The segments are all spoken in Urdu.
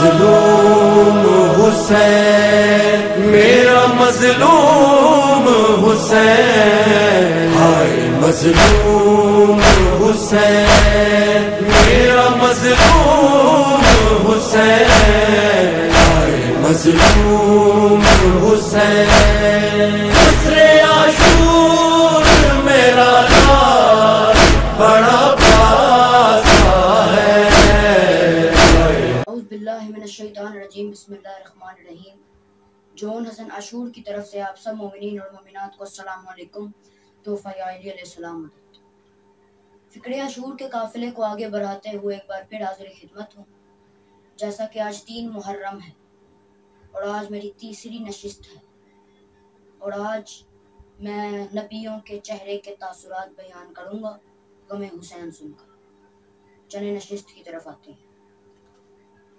مظلوم حسین، میرا مظلوم حسین، ہائے مظلوم حسین، میرا مظلوم حسین، ہائے مظلوم حسین، عصر عاشور میرا لال بڑا پیاسا ہے۔ اعوذ باللہ من الشیطان الرجیم، بسم اللہ الرحمن الرحیم۔ جون حسن عاشور کی طرف سے آپ سب مومنین اور مومنات کو السلام علیکم۔ تحفہ یا علی علیہ السلام۔ فکر عاشور کے قافلے کو آگے بڑھاتے ہوئے ایک بار پھر حاضر خدمت ہوں۔ جیسا کہ آج 3 محرم ہے اور آج میری تیسری نشست ہے، اور آج میں نبیوں کے چہرے کے تاثرات بیان کروں گا غم حسین سن کر۔ چلیں نشست کی طرف آتے ہیں۔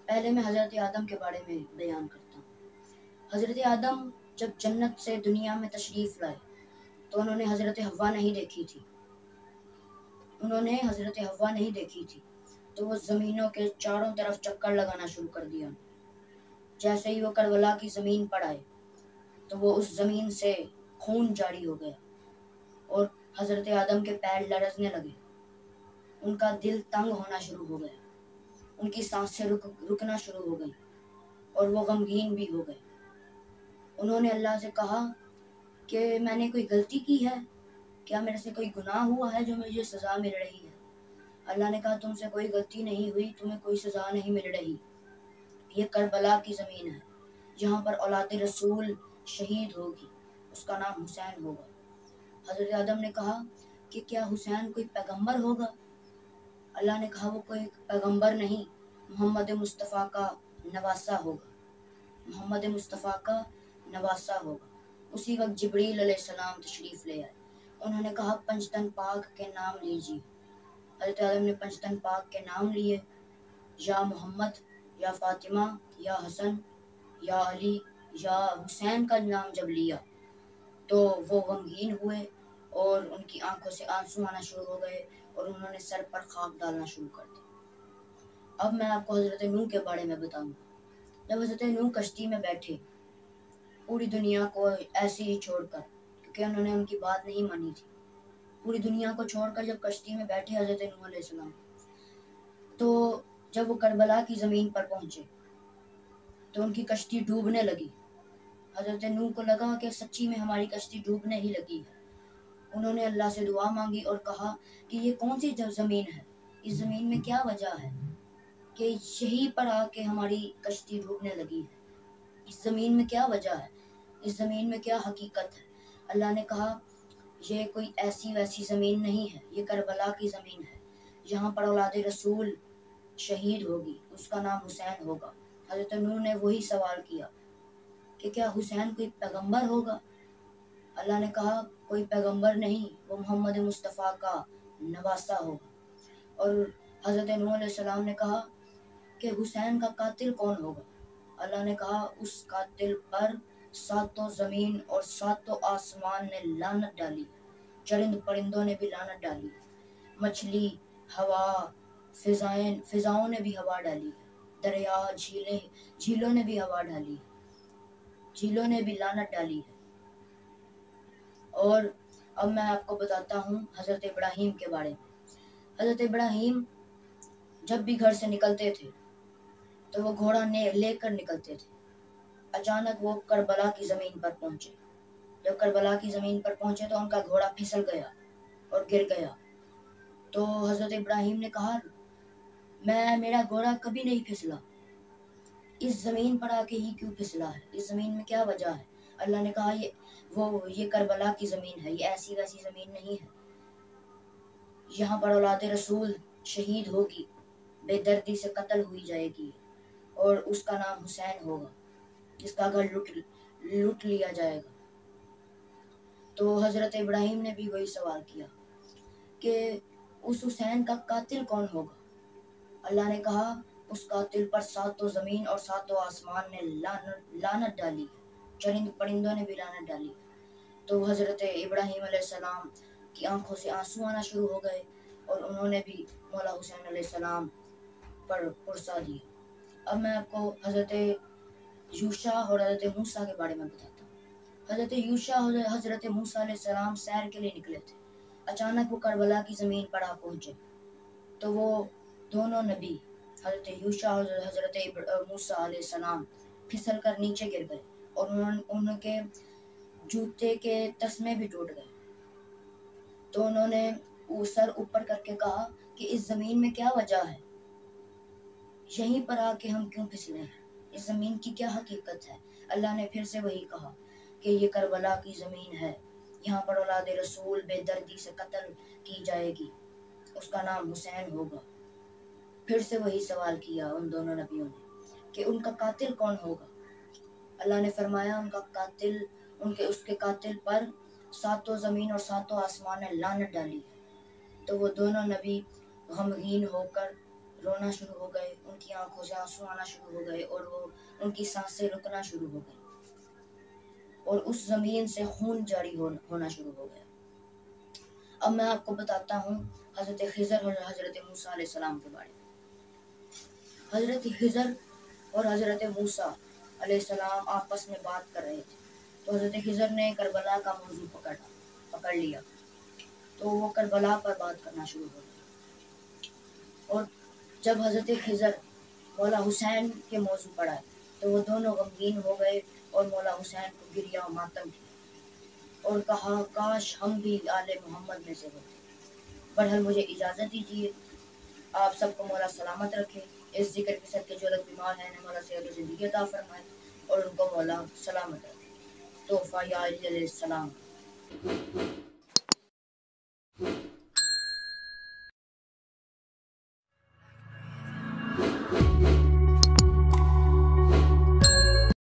پہلے میں حضرت آدم کے بارے میں بیان کرتا ہوں۔ حضرت آدم جب جنت سے دنیا میں تشریف لائے تو انہوں نے حضرت حوا نہیں دیکھی تھی، تو وہ زمینوں کے چاروں طرف چکر لگانا شروع کر دیا۔ جیسے ہی وہ کربلا کی زمین پر آئے تو وہ اس زمین سے خون جاری ہو گیا اور حضرت آدم کے پیر لرزنے لگے، ان کا دل تنگ ہونا شروع ہو گیا، ان کی سانسیں رکنا شروع ہو گئیں اور وہ غمگین بھی ہو گئے۔ انہوں نے اللہ سے کہا کہ میں نے کوئی غلطی کی ہے، کیا میرے سے کوئی گناہ ہوا ہے جو مجھے سزا مل رہی ہے؟ اللہ نے کہا تم سے کوئی غلطی نہیں ہوئی، تمہیں کوئی سزا نہیں مل رہی۔ یہ کربلا کی زمین ہے جہاں پر اولاد رسول شہید ہوگی، اس کا نام حسین ہوگا۔ حضرت آدم نے کہا کہ کیا حسین کوئی پیغمبر ہوگا؟ اللہ نے کہا وہ کوئی پیغمبر نہیں، محمد مصطفیٰ کا نواسہ ہوگا۔ اسی وقت جبریل علیہ السلام تشریف لے آئے۔ انہوں نے کہا پنجتن پاک کے نام لیجیے۔ حضرت آدم نے پنجتن پاک کے نام لیے، یا محمد، یا فاطمہ، یا حسن، یا علی، یا حسین کا نام جب لیا تو وہ غمگین ہوئے اور ان کی آنکھوں سے آنسو آنا شروع ہو گئے اور انہوں نے سر پر خاک ڈالنا شروع کر دیا۔ اب میں آپ کو حضرت نوح کے بارے میں بتاؤں گا۔ جب حضرت نوح کشتی میں بیٹھے پوری دنیا کو ایسے ہی چھوڑ کر، کیونکہ انہوں نے ان کی بات نہیں مانی تھی، پوری دنیا کو چھوڑ کر جب کشتی میں بیٹھے حضرت نوح علیہ السلام، تو جب وہ کربلا کی زمین پر پہنچے تو ان کی کشتی ڈوبنے لگی۔ حضرت نوح کو لگا کہ سچی میں ہماری کشتی ڈوبنے ہی لگی ہے۔ انہوں نے اللہ سے دعا مانگی اور کہا کہ یہ کون سی زمین ہے، اس زمین میں کیا وجہ ہے کہ یہیں پر آ کے ہماری کشتی ڈوبنے لگی ہے، اس زمین میں کیا وجہ ہے، اس زمین میں کیا حقیقت ہے؟ اللہ نے کہا یہ کوئی ایسی ویسی زمین نہیں ہے، یہ کربلا کی زمین ہے، یہاں پر اولاد رسول شہید ہوگی، اس کا نام حسین ہوگا۔ حضرت نوح نے وہی سوال کیا کہ کیا حسین کوئی پیغمبر ہوگا؟ اللہ نے کہا کوئی پیغمبر نہیں، وہ محمد مصطفیٰ کا نواسہ ہوگا۔ اور حضرت نوح علیہ السلام نے کہا کہ حسین کا قاتل کون ہوگا؟ اللہ نے کہا اس قاتل پر 7 زمین اور 7 آسمان نے لعنت ڈالی، چرند پرندوں نے بھی لعنت ڈالی، مچھلی، ہوا، فضاؤں نے بھی ہوا ڈالی، دریا، جھیلوں نے بھی ہوا ڈالی، جھیلوں نے بھی لعنت ڈالی ہے۔ اور اب میں آپ کو بتاتا ہوں حضرت ابراہیم کے بارے میں۔ حضرت ابراہیم جب بھی گھر سے نکلتے تھے تو وہ گھوڑا لے کر نکلتے تھے۔ اچانک وہ کربلا کی زمین پر پہنچے۔ جب کربلا کی زمین پر پہنچے تو ان کا گھوڑا پھسل گیا اور گر گیا۔ تو حضرت ابراہیم نے کہا میرا گھوڑا کبھی نہیں پھسلا، اس زمین پر آ کے ہی کیوں پھسلا ہے، اس زمین میں کیا وجہ ہے؟ اللہ نے کہا یہ کربلا کی زمین ہے، یہ ایسی ویسی زمین نہیں ہے، یہاں پر اولاد رسول شہید ہوگی، بے دردی سے قتل ہوئی جائے گی، اور اس کا نام حسین ہوگا، جس کا گھر لوٹ لیا جائے گا۔ تو حضرت ابراہیم نے بھی وہی سوال کیا کہ اس حسین کا قاتل کون ہوگا؟ اللہ نے کہا اس قاتل پر 7 زمین اور 7 آسمان نے لعنت ڈالی، چرند پرندوں نے بھی لعنت ڈالی۔ تو حضرت ابراہیم علیہ السلام کی آنکھوں سے آنسو آنا شروع ہو گئے اور انہوں نے بھی مولا حسین علیہ السلام پر پرسا دیا۔ اب میں آپ کو حضرت یوشع اور حضرت موسیٰ کے بارے میں بتاتا ہوں۔ حضرت یوشع اور حضرت موسیٰ علیہ السلام سیر کے لیے نکلے تھے۔ اچانک وہ کربلا کی زمین پر آ پہنچے تو وہ دونوں نبی حضرت یوشع اور حضرت موسیٰ علیہ السلام پھسل کر نیچے گر گئے اور ان کے جوتے کے تسمے بھی ٹوٹ گئے۔ تو انہوں نے سر اوپر کر کے کہا کہ اس زمین میں کیا وجہ ہے، یہیں پر آ کے ہم کیوں پھسلے ہیں، اس زمین کی کیا حقیقت ہے۔ اللہ نے پھر سے وہی کہا کہ یہ کربلا کی زمین ہے، یہاں پر اولاد رسول بے دردی سے قتل کی جائے گی، اس کا نام حسین ہوگا۔ پھر سے وہی سوال کیا ان دونوں نبیوں نے کہ ان کا قاتل کون ہوگا۔ اللہ نے فرمایا ان کا قاتل، اس کے قاتل پر ساتوں زمین اور ساتوں آسمان نے لعنت ڈالی ہے۔ تو وہ دونوں نبی غمگین ہو کر رونا شروع ہو گئے، ان کی آنکھوں سے آنسو آنا شروع ہو گئے اور ان کی سانسیں رکنا شروع ہو گئی اور اس زمین سے خون جاری ہونا شروع ہو گیا۔ اب میں آپ کو بتاتا ہوں حضرت خضر اور حضرت موسیٰ علیہ السلام کے بارے میں۔ حضرت خضر اور حضرت موسیٰ علیہ السلام آپس میں بات کر رہے تھے تو حضرت خضر نے کربلا کا موضوع پکڑ لیا تو وہ کربلا پر بات کرنا شروع ہو گئے، اور جب حضرت خضر مولا حسین کے موضوع پر آئے تو وہ دونوں غمگین ہو گئے اور مولا حسین کو گریہ و ماتم کیا اور کہا کاش ہم بھی آل محمد میں سے ہوتے۔ بہرحال مجھے اجازت دیجیے، آپ سب کو مولا سلامت رکھے، اس ذکر کے ساتھ کے جو لوگ بیمار ہیں مولا صحت و زندگی عطا فرمائے اور ان کو مولا سلامت رکھے۔ تحفہ یا علیہ السلام۔